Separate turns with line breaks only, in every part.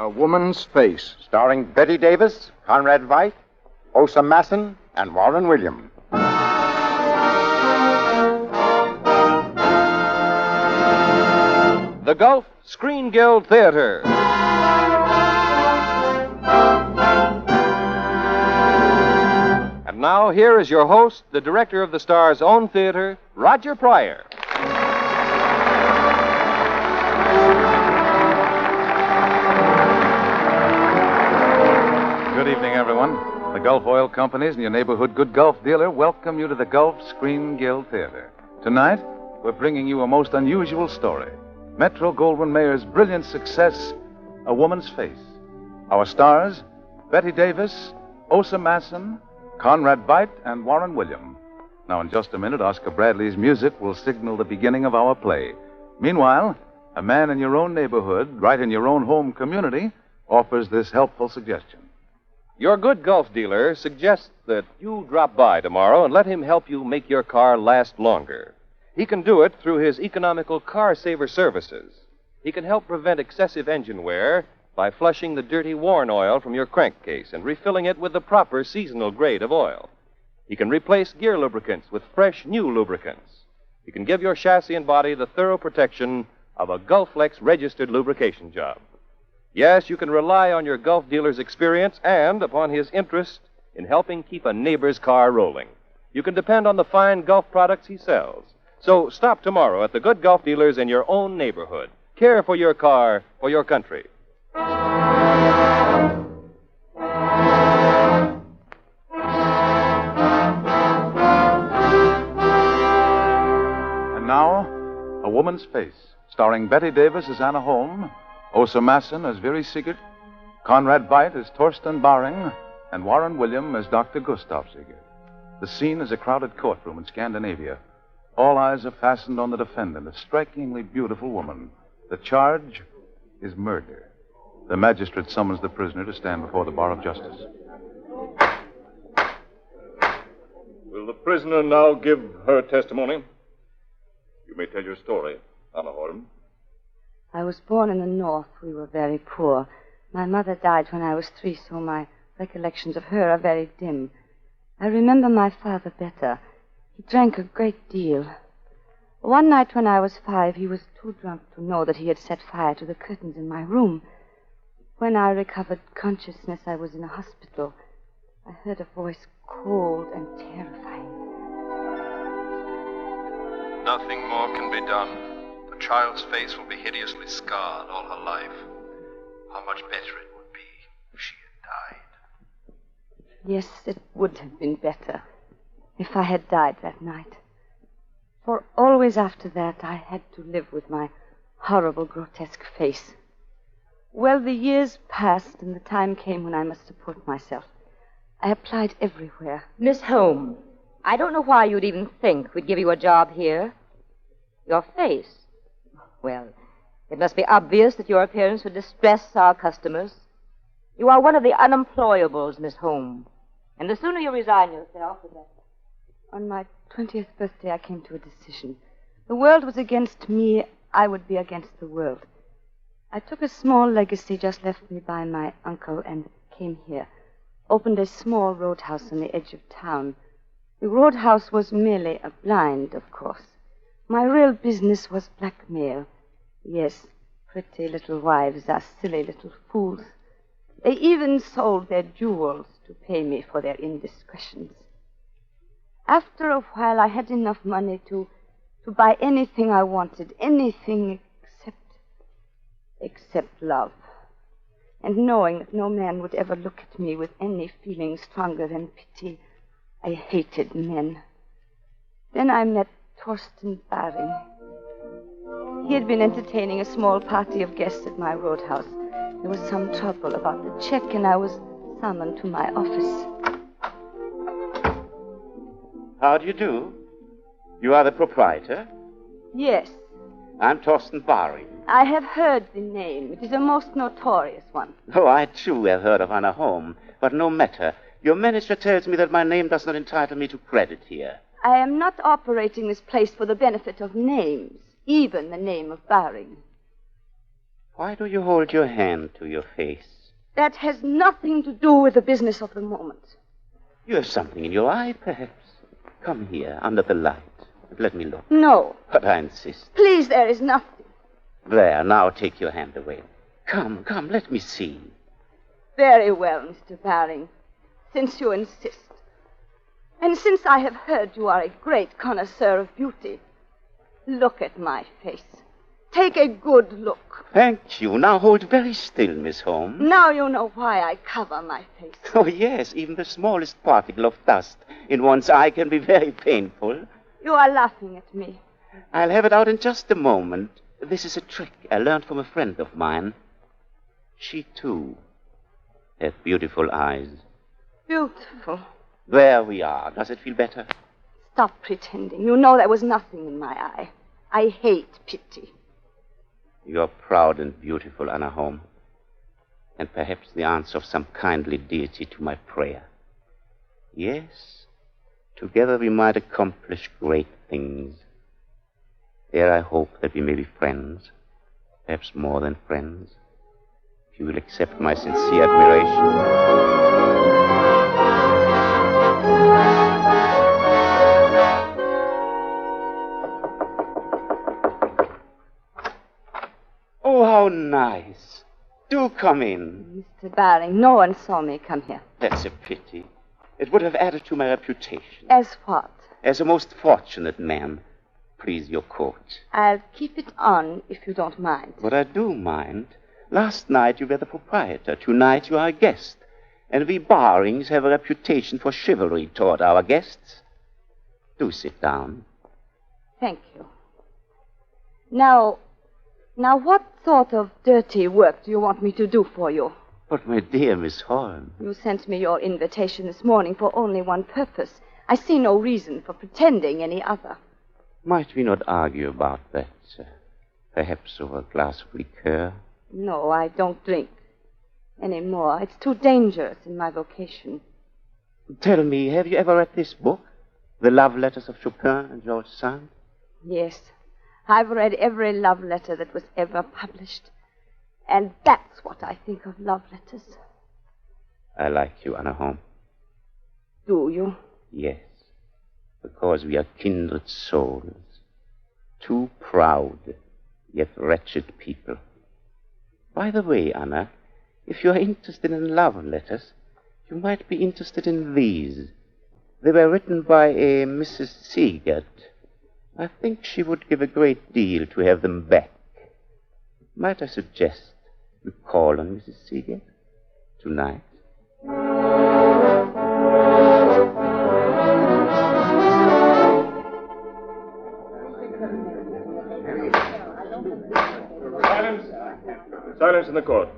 A Woman's Face, starring Bette Davis, Conrad Veidt, Osa Masson, and Warren Williams.
The Gulf Screen Guild Theater. And now, here is your host, the director of the Star's own theater, Roger Pryor.
Good evening, everyone. The Gulf Oil Companies and your neighborhood good Gulf dealer welcome you to the Gulf Screen Guild Theater. Tonight, we're bringing you a most unusual story. Metro-Goldwyn-Mayer's brilliant success, A Woman's Face. Our stars, Bette Davis, Osa Masson, Conrad Veidt, and Warren Williams. Now, in just a minute, Oscar Bradley's music will signal the beginning of our play. Meanwhile, a man in your own neighborhood, right in your own home community, offers this helpful suggestion.
Your good Gulf dealer suggests that you drop by tomorrow and let him help you make your car last longer. He can do it through his economical car saver services. He can help prevent excessive engine wear by flushing the dirty, worn oil from your crankcase and refilling it with the proper seasonal grade of oil. He can replace gear lubricants with fresh, new lubricants. He can give your chassis and body the thorough protection of a Gulflex registered lubrication job. Yes, you can rely on your Gulf dealer's experience and upon his interest in helping keep a neighbor's car rolling. You can depend on the fine Gulf products he sells. So stop tomorrow at the good Gulf dealers in your own neighborhood. Care for your car, for your country.
And now, A Woman's Face, starring Bette Davis as Anna Holm, Osa Masson as Very Sigurd, Conrad Veidt as Torsten Baring, and Warren Williams as Dr. Gustav Sigurd. The scene is a crowded courtroom in Scandinavia. All eyes are fastened on the defendant, a strikingly beautiful woman. The charge is murder. The magistrate summons the prisoner to stand before the bar of justice.
Will the prisoner now give her testimony? You may tell your story, Anna Holm.
I was born in the north. We were very poor. My mother died when I was 3, so my recollections of her are very dim. I remember my father better. He drank a great deal. One night when I was 5, he was too drunk to know that he had set fire to the curtains in my room. When I recovered consciousness, I was in a hospital. I heard a voice cold and terrifying.
Nothing more can be done. The child's face will be hideously scarred all her life. How much better it would be if she had died.
Yes, it would have been better if I had died that night. For always after that, I had to live with my horrible, grotesque face. Well, the years passed, and the time came when I must support myself. I applied everywhere.
Miss Holmes, I don't know why you'd even think we'd give you a job here. Your face. Well, it must be obvious that your appearance would distress our customers. You are one of the unemployables, Miss Holmes. And the sooner you resign yourself, the better.
On my 20th birthday, I came to a decision. The world was against me. I would be against the world. I took a small legacy just left me by my uncle and came here. Opened a small roadhouse on the edge of town. The roadhouse was merely a blind, of course. My real business was blackmail. Yes, pretty little wives are silly little fools. They even sold their jewels to pay me for their indiscretions. After a while, I had enough money to buy anything I wanted, anything except love. And knowing that no man would ever look at me with any feeling stronger than pity, I hated men. Then I met Torsten Baring. He had been entertaining a small party of guests at my roadhouse. There was some trouble about the check, and I was summoned to my office.
How do you do? You are the proprietor?
Yes,
I'm Torsten Baring.
I have heard the name. It is a most notorious one.
Oh, I too have heard of Anna Holm, but no matter. Your manager tells me that my name does not entitle me to credit here.
I am not operating this place for the benefit of names, even the name of Baring.
Why do you hold your hand to your face?
That has nothing to do with the business of the moment.
You have something in your eye, perhaps. Come here, under the light, and let me look.
No.
But I insist.
Please, there is nothing.
There, now take your hand away. Come, let me see.
Very well, Mr. Baring, since you insist. And since I have heard you are a great connoisseur of beauty, look at my face. Take a good look.
Thank you. Now hold very still, Miss Holmes.
Now you know why I cover my face.
Oh, yes, even the smallest particle of dust in one's eye can be very painful.
You are laughing at me.
I'll have it out in just a moment. This is a trick I learned from a friend of mine. She, too, had beautiful eyes.
Beautiful.
There we are. Does it feel better?
Stop pretending. You know there was nothing in my eye. I hate pity.
You're proud and beautiful, Anna Holmes. And perhaps the answer of some kindly deity to my prayer. Yes, together we might accomplish great things. There I hope that we may be friends, perhaps more than friends, if you will accept my sincere admiration. Oh, how nice. Do come in.
Mr. Baring, no one saw me come here.
That's a pity. It would have added to my reputation.
As what?
As a most fortunate man. Please, your coat.
I'll keep it on if you don't mind.
But I do mind. Last night you were the proprietor. Tonight you are a guest. And we Barings have a reputation for chivalry toward our guests. Do sit down.
Thank you. Now, what sort of dirty work do you want me to do for you?
But, my dear Miss Holmes.
You sent me your invitation this morning for only one purpose. I see no reason for pretending any other.
Might we not argue about that? Perhaps over a glass of liqueur?
No, I don't drink anymore. It's too dangerous in my vocation.
Tell me, have you ever read this book? The Love Letters of Chopin and George Sand?
Yes. I've read every love letter that was ever published. And that's what I think of love letters.
I like you, Anna Holmes.
Do you?
Yes. Because we are kindred souls. Two proud, yet wretched people. By the way, Anna, if you are interested in love letters, you might be interested in these. They were written by a Mrs. Seagate. I think she would give a great deal to have them back. Might I suggest you call on Mrs. Seagate tonight?
Silence in the court.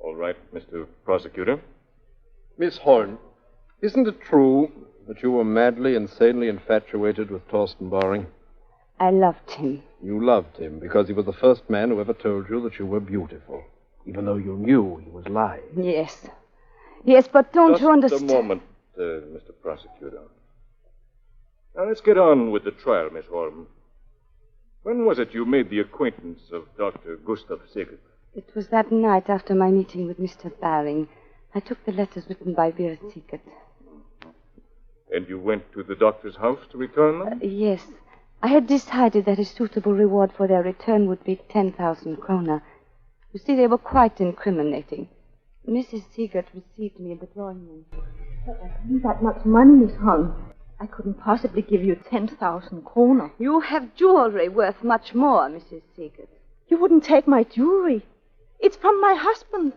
All right, Mr. Prosecutor.
Miss Holmes, isn't it true that you were madly, insanely infatuated with Torsten Baring?
I loved him.
You loved him because he was the first man who ever told you that you were beautiful, even though you knew he was lying.
Yes. Yes, but don't you understand?
Just a moment, Mr. Prosecutor. Now, let's get on with the trial, Miss Holmes. When was it you made the acquaintance of Dr. Gustav Seegert?
It was that night after my meeting with Mr. Baring. I took the letters written by Vera Seegert.
And you went to the doctor's house to return them?
Yes. I had decided that a suitable reward for their return would be 10,000 kroner. You see, they were quite incriminating. Mrs. Seegert received me in the drawing room.
But I haven't that much money, Miss Holmes. I couldn't possibly give you 10,000 kroner.
You have jewelry worth much more, Mrs. Seegert.
You wouldn't take my jewelry. It's from my husband,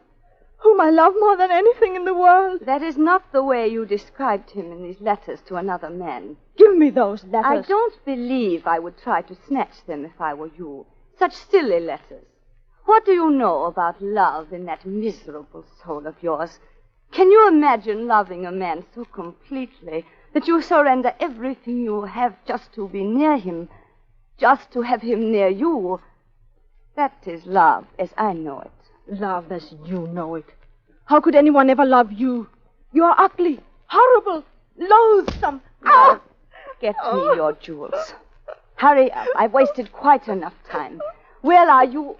whom I love more than anything in the world.
That is not the way you described him in these letters to another man.
Give me those letters.
I don't believe I would try to snatch them if I were you. Such silly letters. What do you know about love in that miserable soul of yours? Can you imagine loving a man so completely that you surrender everything you have just to be near him, just to have him near you? That is love, as I know it.
Love as you know it. How could anyone ever love you? You are ugly, horrible, loathsome.
Now, get me your jewels. Hurry up. I've wasted quite enough time. Where are you?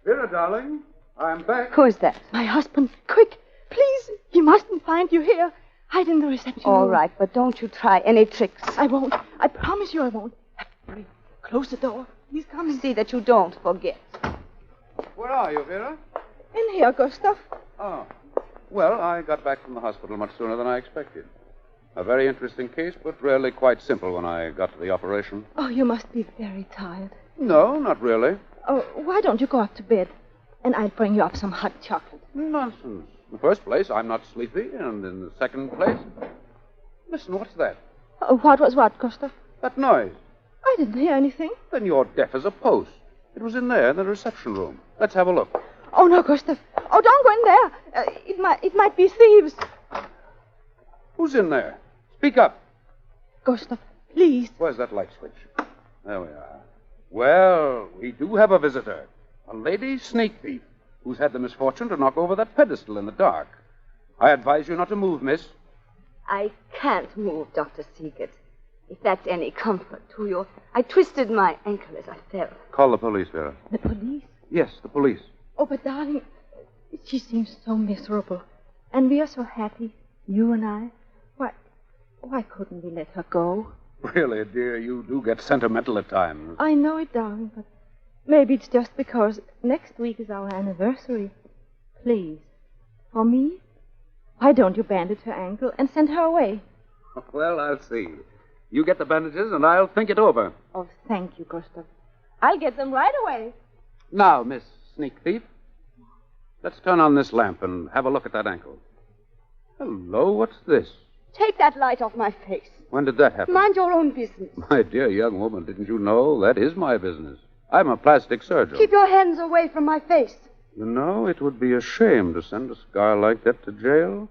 Vera, darling, I'm back.
Who is that?
My husband. Quick, please. He mustn't find you here. Hide in the reception room.
All right, but don't you try any tricks.
I won't. I promise you I won't. Hurry. Close the door. He's coming.
See that you don't forget.
Where are you, Vera?
In here, Gustav.
Oh. Well, I got back from the hospital much sooner than I expected. A very interesting case, but really quite simple when I got to the operation.
Oh, you must be very tired.
No, not really.
Oh, why don't you go up to bed? And I'll bring you up some hot chocolate.
Nonsense. In the first place, I'm not sleepy, and in the second place... Listen, what's that?
What was what, Gustav?
That noise.
I didn't hear anything.
Then you're deaf as a post. It was in there, in the reception room. Let's have a look.
Oh, no, Gustav. Oh, don't go in there. It might be thieves.
Who's in there? Speak up.
Gustav, please.
Where's that light switch? There we are. Well, we do have a visitor. A lady snake thief who's had the misfortune to knock over that pedestal in the dark. I advise you not to move, miss.
I can't move, Dr. Seegert. If that's any comfort to you. I twisted my ankle as I fell.
Call the police, Vera.
The police?
Yes, the police.
Oh, but darling, she seems so miserable. And we are so happy, you and I. Why couldn't we let her go?
Really, dear, you do get sentimental at times.
I know it, darling, but maybe it's just because next week is our anniversary. Please, for me, why don't you bandage her ankle and send her away?
Well, I'll see. You get the bandages, and I'll think it over.
Oh, thank you, Gustav. I'll get them right away.
Now, Miss Sneak Thief, let's turn on this lamp and have a look at that ankle. Hello, what's this?
Take that light off my face.
When did that happen?
Mind your own business.
My dear young woman, didn't you know that is my business? I'm a plastic surgeon.
Keep your hands away from my face.
You know, it would be a shame to send a scar like that to jail.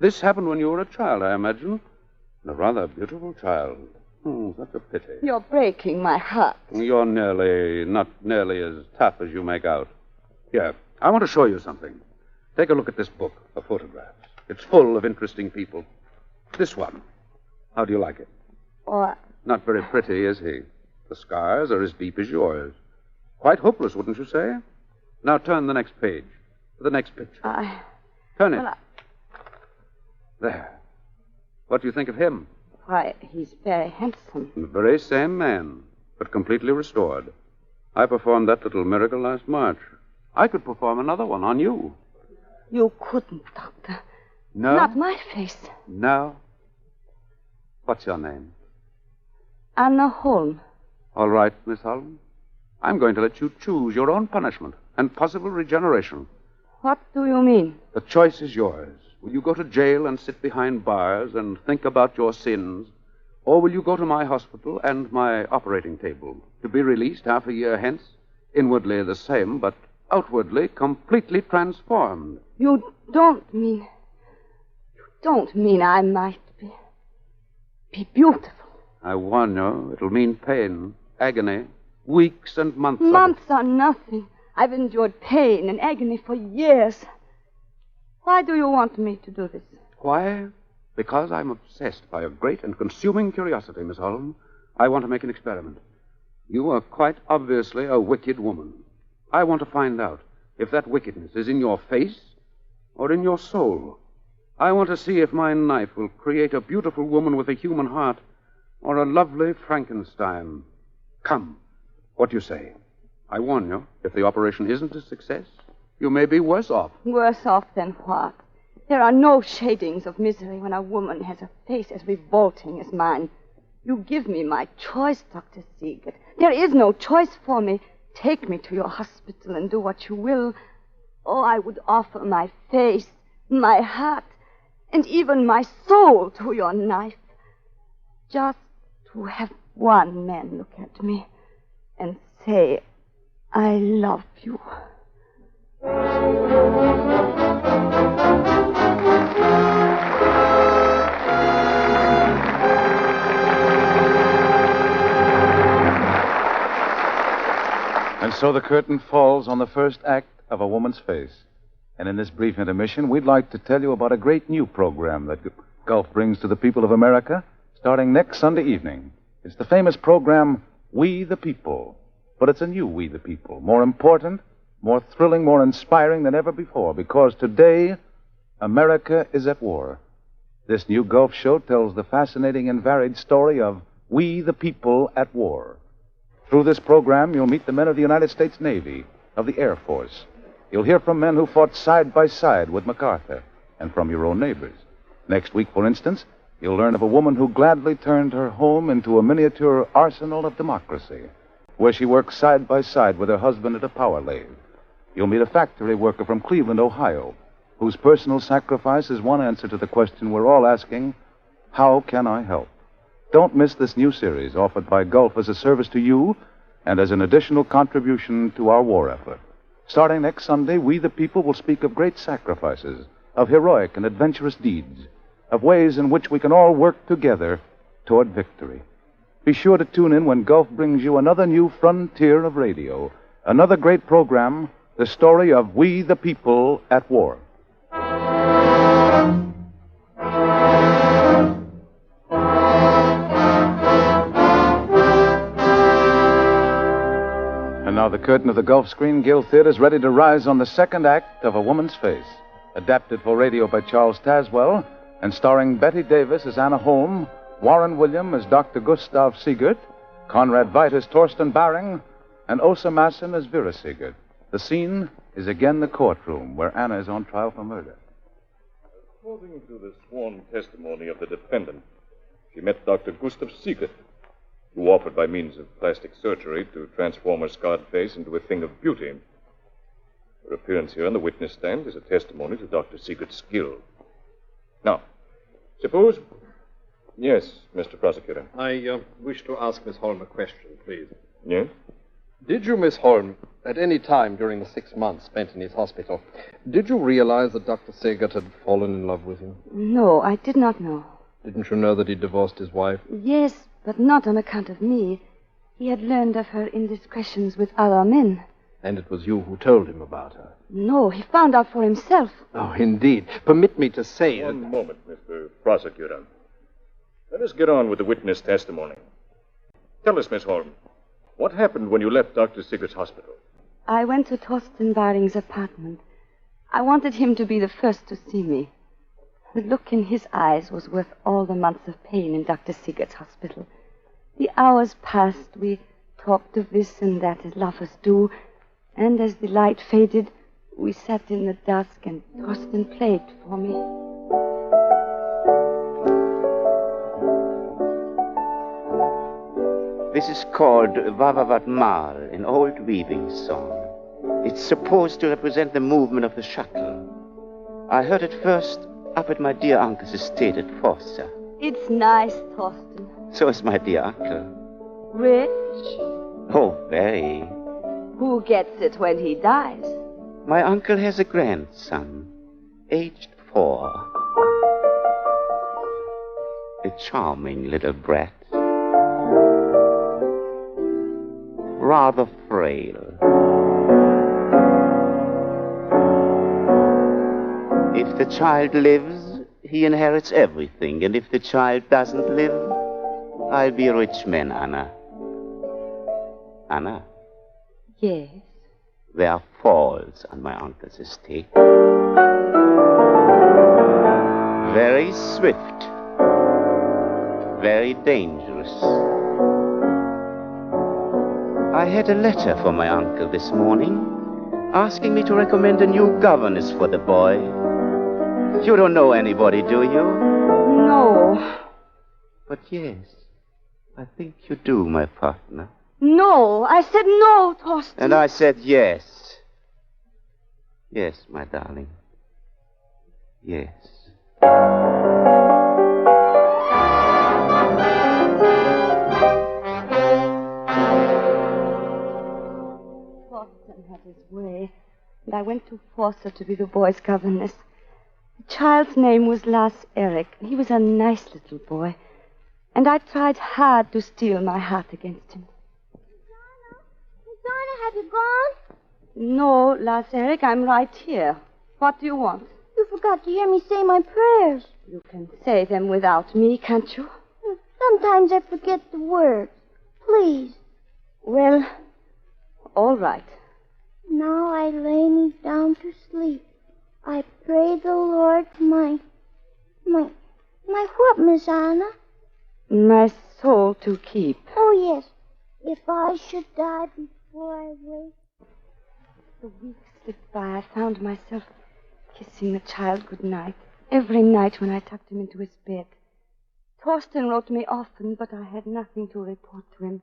This happened when you were a child, I imagine. And a rather beautiful child. Such a pity.
You're breaking my heart.
You're not nearly as tough as you make out. Here, I want to show you something. Take a look at this book of photographs. It's full of interesting people. This one. How do you like it? Not very pretty, is he? The scars are as deep as yours. Quite hopeless, wouldn't you say? Now turn the next page. To the next picture. Turn it. There. What do you think of him?
Why, he's very handsome.
The very same man, but completely restored. I performed that little miracle last March. I could perform another one on you.
You couldn't, Doctor.
No?
Not my face.
No? What's your name?
Anna Holm.
All right, Miss Holm. I'm going to let you choose your own punishment and possible regeneration.
What do you mean?
The choice is yours. Will you go to jail and sit behind bars and think about your sins? Or will you go to my hospital and my operating table to be released half a year hence, inwardly the same, but outwardly completely transformed?
You don't mean I might be beautiful.
I warn you, it'll mean pain, agony, weeks and months.
Months are nothing. I've endured pain and agony for years. Why do you want me to do this?
Why? Because I'm obsessed by a great and consuming curiosity, Miss Holm. I want to make an experiment. You are quite obviously a wicked woman. I want to find out if that wickedness is in your face or in your soul. I want to see if my knife will create a beautiful woman with a human heart or a lovely Frankenstein. Come, what do you say? I warn you, if the operation isn't a success, you may be worse off.
Worse off than what? There are no shadings of misery when a woman has a face as revolting as mine. You give me my choice, Dr. Seegert. There is no choice for me. Take me to your hospital and do what you will. Oh, I would offer my face, my heart, and even my soul to your knife. Just to have one man look at me and say, I love you.
And so the curtain falls on the first act of A Woman's Face. And in this brief intermission, we'd like to tell you about a great new program that Gulf brings to the people of America starting next Sunday evening. It's the famous program, We the People. But it's a new We the People. More important, more thrilling, more inspiring than ever before, because today, America is at war. This new Gulf show tells the fascinating and varied story of we, the people, at war. Through this program, you'll meet the men of the United States Navy, of the Air Force. You'll hear from men who fought side by side with MacArthur, and from your own neighbors. Next week, for instance, you'll learn of a woman who gladly turned her home into a miniature arsenal of democracy, where she works side by side with her husband at a power lathe. You'll meet a factory worker from Cleveland, Ohio, whose personal sacrifice is one answer to the question we're all asking, how can I help? Don't miss this new series offered by Gulf as a service to you and as an additional contribution to our war effort. Starting next Sunday, we the people will speak of great sacrifices, of heroic and adventurous deeds, of ways in which we can all work together toward victory. Be sure to tune in when Gulf brings you another new frontier of radio, another great program, the story of we the people at war. And now the curtain of the Gulf Screen Guild Theater is ready to rise on the second act of A Woman's Face, adapted for radio by Charles Tazwell, and starring Bette Davis as Anna Holm, Warren William as Dr. Gustav Siegert, Conrad Veidt as Torsten Baring, and Osa Masson as Vera Siegert. The scene is again the courtroom where Anna is on trial for murder.
According to the sworn testimony of the defendant, she met Dr. Gustav Siegert, who offered by means of plastic surgery to transform her scarred face into a thing of beauty. Her appearance here on the witness stand is a testimony to Dr. Siegert's skill. Now, suppose... Yes, Mr. Prosecutor.
I wish to ask Miss Holm a question, please.
Yes?
Did you, Miss Holm, at any time during the 6 months spent in his hospital, did you realize that Dr. Siegert had fallen in love with you?
No, I did not know.
Didn't you know that he divorced his wife?
Yes, but not on account of me. He had learned of her indiscretions with other men.
And it was you who told him about her?
No, he found out for himself.
Oh, indeed. Permit me to say...
One moment, Mr. Prosecutor. Let us get on with the witness testimony. Tell us, Miss Holm, what happened when you left Dr. Siegert's hospital?
I went to Torsten Baring's apartment. I wanted him to be the first to see me. The look in his eyes was worth all the months of pain in Dr. Siegert's hospital. The hours passed. We talked of this and that as lovers do. And as the light faded, we sat in the dusk and Torsten played for me.
This is called Vavavat Mal, an old weaving song. It's supposed to represent the movement of the shuttle. I heard it first up at my dear uncle's estate at Forza.
It's nice, Torsten.
So is my dear uncle.
Rich?
Oh, very.
Who gets it when he dies?
My uncle has a grandson, aged 4. A charming little brat. Rather frail. If the child lives, he inherits everything, and if the child doesn't live, I'll be a rich man, Anna. Anna?
Yes?
There are falls on my uncle's estate. Very swift. Very dangerous. I had a letter from my uncle this morning, asking me to recommend a new governess for the boy. You don't know anybody, do you?
No.
But yes, I think you do, my partner.
No, I said no, Torsten.
And I said yes. Yes, my darling. Yes.
Torsten had his way, and I went to Forza to be the boy's governess. The child's name was Lars Erik. He was a nice little boy, and I tried hard to steel my heart against him.
Donna, have you gone?
No, Lars Erik, I'm right here. What do you want?
You forgot to hear me say my prayers.
You can say them without me, can't you?
Sometimes I forget the words. Please.
Well, all right.
Now I lay me down to sleep. I pray the Lord my what, Miss Anna?
My soul to keep.
Oh, yes. If I should die before I wake.
The weeks slipped by. I found myself kissing the child good night every night when I tucked him into his bed. Torsten wrote me often, but I had nothing to report to him.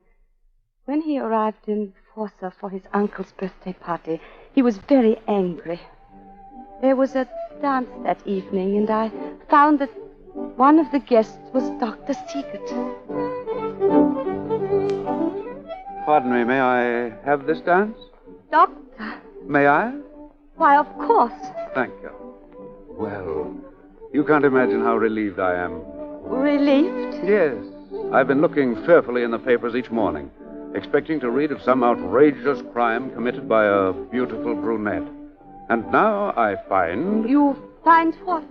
When he arrived in Forza for his uncle's birthday party, he was very angry. There was a dance that evening, and I found that one of the guests was Dr. Siegert.
Pardon me, may I have this dance?
Doctor?
May I?
Why, of course.
Thank you. Well, you can't imagine how relieved I am.
Relieved?
Yes. I've been looking fearfully in the papers each morning, expecting to read of some outrageous crime committed by a beautiful brunette. And now I find...
You find what?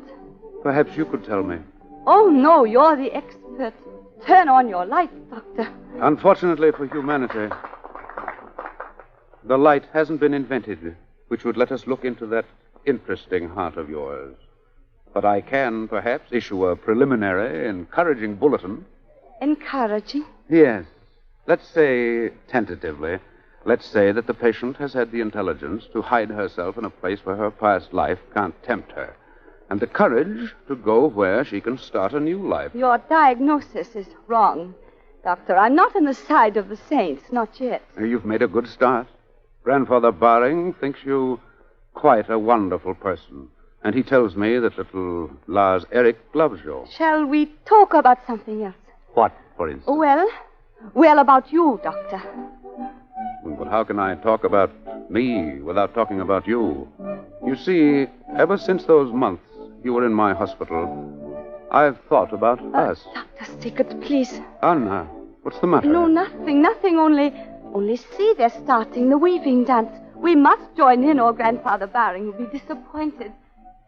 Perhaps you could tell me.
Oh, no, you're the expert. Turn on your light, Doctor.
Unfortunately for humanity, the light hasn't been invented which would let us look into that interesting heart of yours. But I can, perhaps, issue a preliminary, encouraging bulletin.
Encouraging?
Yes. Let's say, tentatively, let's say that the patient has had the intelligence to hide herself in a place where her past life can't tempt her, and the courage to go where she can start a new life.
Your diagnosis is wrong, Doctor. I'm not on the side of the saints, not yet.
You've made a good start. Grandfather Baring thinks you quite a wonderful person, and he tells me that little Lars Erik loves you.
Shall we talk about something else?
What, for instance?
Well, about you, Doctor.
But how can I talk about me without talking about you? You see, ever since those months you were in my hospital, I've thought about us.
Dr. Siegert, please.
Anna, what's the matter?
No, nothing, only see, they're starting the weaving dance. We must join in or Grandfather Baring will be disappointed.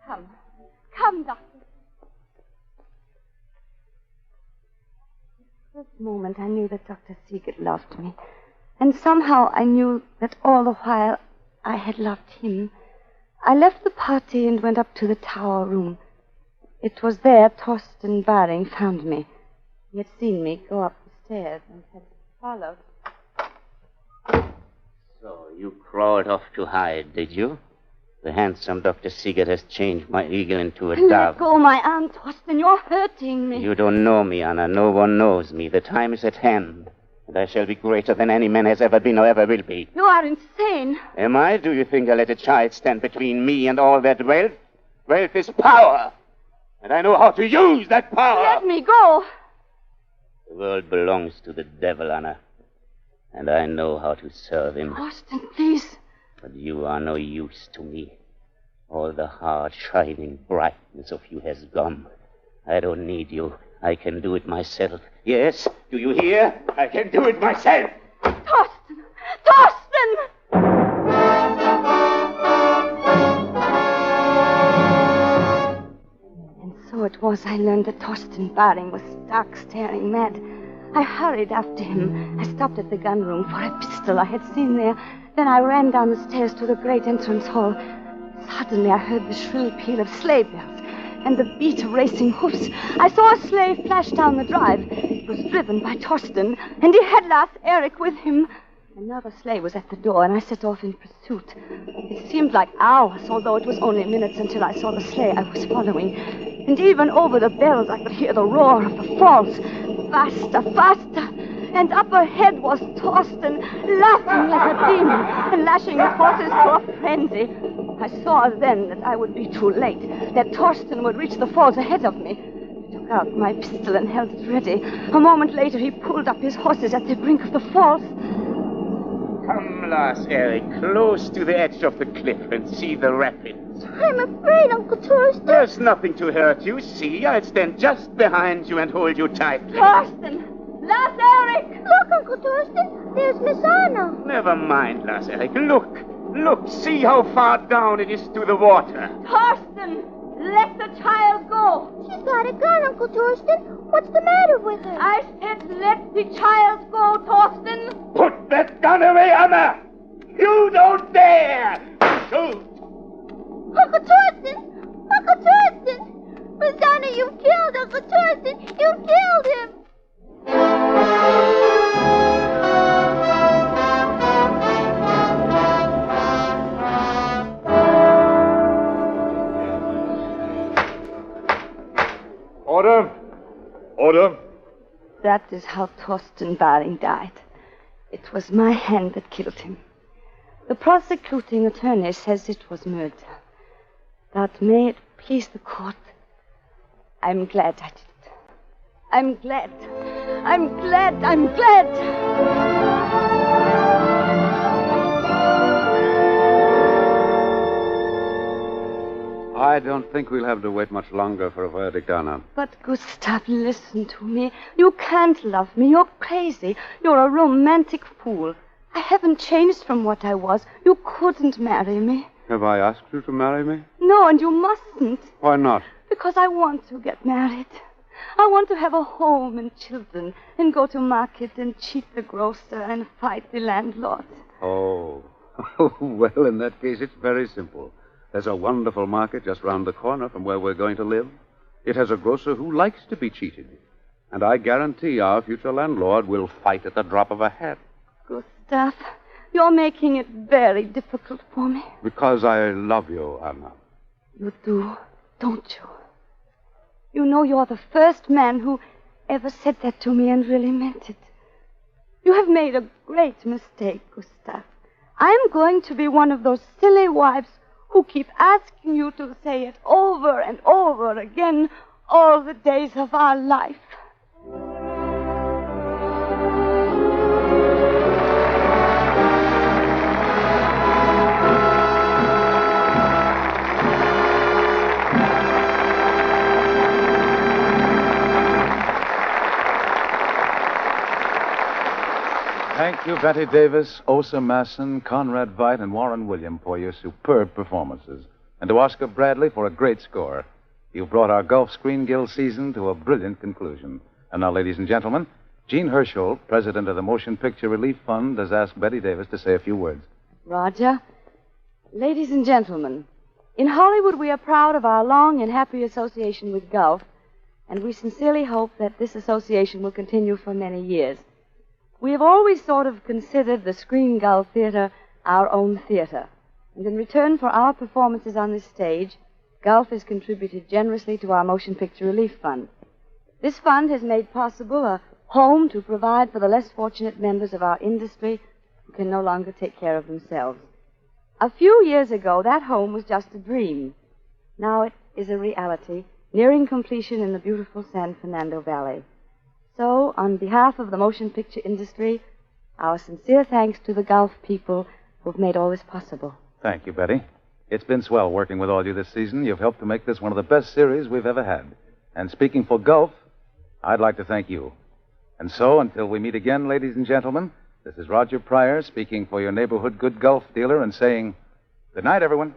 Come, Doctor. At this moment, I knew that Dr. Siegert loved me. And somehow I knew that all the while I had loved him. I left the party and went up to the tower room. It was there Torsten Baring found me. He had seen me go up the stairs and had followed.
So you crawled off to hide, did you? The handsome Dr. Siegert has changed my eagle into a dove.
Let go my arm, Torsten. You're hurting me.
You don't know me, Anna. No one knows me. The time is at hand. And I shall be greater than any man has ever been or ever will be.
You are insane.
Am I? Do you think I let a child stand between me and all that wealth? Wealth is power. And I know how to use that power.
Let me go.
The world belongs to the devil, Anna. And I know how to serve him.
Torsten, please.
But you are no use to me. All the hard, shining brightness of you has gone. I don't need you. I can do it myself. Yes, do you hear? I can do it myself.
Torsten! Torsten! And so it was I learned that Torsten Baring was stark, staring mad. I hurried after him. I stopped at the gun room for a pistol I had seen there. Then I ran down the stairs to the great entrance hall. Suddenly I heard the shrill peal of sleigh bells and the beat of racing hoofs. I saw a sleigh flash down the drive. It was driven by Torsten, and he had Lars Erik with him. Another sleigh was at the door, and I set off in pursuit. It seemed like hours, although it was only minutes until I saw the sleigh I was following. And even over the bells, I could hear the roar of the falls. Faster, faster. And up ahead was Torsten, laughing like a demon and lashing his horses to a frenzy. I saw then that I would be too late, that Torsten would reach the falls ahead of me. I took out my pistol and held it ready. A moment later, he pulled up his horses at the brink of the falls.
Come, Lars Erik, close to the edge of the cliff and see the rapids.
I'm afraid, Uncle Torsten.
There's nothing to hurt you. See, I'll stand just behind you and hold you tightly.
Torsten! Lars Erik!
Look, Uncle Torsten. There's Miss Anna.
Never mind, Lars Erik. Look. Look, see how far down it is to the water.
Torsten! Let the child go!
She's got a gun, Uncle Torsten. What's the matter with her?
I said let the child go, Torsten!
Put that gun away, Anna!
You don't dare! Shoot!
Uncle Torsten! Uncle Torsten! Rosanna, you've killed Uncle Torsten! You've killed him!
Order! Order!
That is how Torsten Baring died. It was my hand that killed him. The prosecuting attorney says it was murder. But may it please the court, I'm glad I did it. I'm glad. I'm glad. I'm glad.
I don't think we'll have to wait much longer for a verdict, Anna.
But, Gustav, listen to me. You can't love me. You're crazy. You're a romantic fool. I haven't changed from what I was. You couldn't marry me.
Have I asked you to marry me?
No, and you mustn't.
Why not?
Because I want to get married. I want to have a home and children and go to market and cheat the grocer and fight the landlord.
Oh. Well, in that case, it's very simple. There's a wonderful market just round the corner from where we're going to live. It has a grocer who likes to be cheated. And I guarantee our future landlord will fight at the drop of a hat.
Gustav, you're making it very difficult for me.
Because I love you, Anna.
You do, don't you? You know you're the first man who ever said that to me and really meant it. You have made a great mistake, Gustav. I'm going to be one of those silly wives who keep asking you to say it over and over again all the days of our life.
Thank you, Bette Davis, Osa Masson, Conrad Veidt, and Warren William for your superb performances. And to Oscar Bradley for a great score. You've brought our Gulf Screen Guild season to a brilliant conclusion. And now, ladies and gentlemen, Gene Herschel, president of the Motion Picture Relief Fund, has asked Bette Davis to say a few words.
Roger. Ladies and gentlemen, in Hollywood we are proud of our long and happy association with Gulf, and we sincerely hope that this association will continue for many years. We have always sort of considered the Screen Gull Theater our own theater. And in return for our performances on this stage, Gulf has contributed generously to our Motion Picture Relief Fund. This fund has made possible a home to provide for the less fortunate members of our industry who can no longer take care of themselves. A few years ago, that home was just a dream. Now it is a reality, nearing completion in the beautiful San Fernando Valley. So, on behalf of the motion picture industry, our sincere thanks to the Gulf people who have made all this possible.
Thank you, Betty. It's been swell working with all you this season. You've helped to make this one of the best series we've ever had. And speaking for Gulf, I'd like to thank you. And so, until we meet again, ladies and gentlemen, this is Roger Pryor speaking for your neighborhood good Gulf dealer and saying, good night, everyone.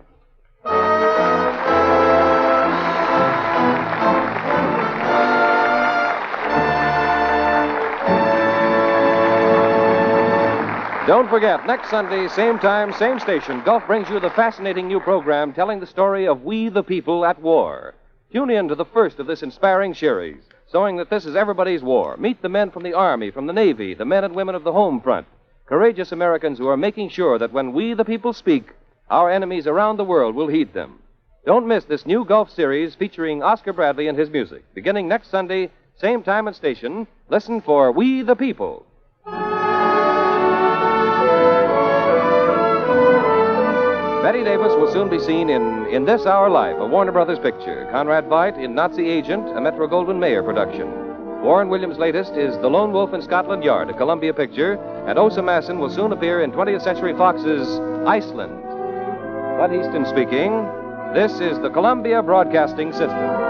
Don't forget, next Sunday, same time, same station, Gulf brings you the fascinating new program telling the story of We the People at War. Tune in to the first of this inspiring series, showing that this is everybody's war. Meet the men from the Army, from the Navy, the men and women of the home front. Courageous Americans who are making sure that when we the people speak, our enemies around the world will heed them. Don't miss this new Gulf series featuring Oscar Bradley and his music. Beginning next Sunday, same time and station, listen for We the People. Bette Davis will soon be seen in This Our Life, a Warner Brothers picture. Conrad Veidt in Nazi Agent, a Metro-Goldwyn-Mayer production. Warren Williams' latest is The Lone Wolf in Scotland Yard, a Columbia picture, and Osa Masson will soon appear in 20th Century Fox's Iceland. Bud Easton speaking. This is the Columbia Broadcasting System.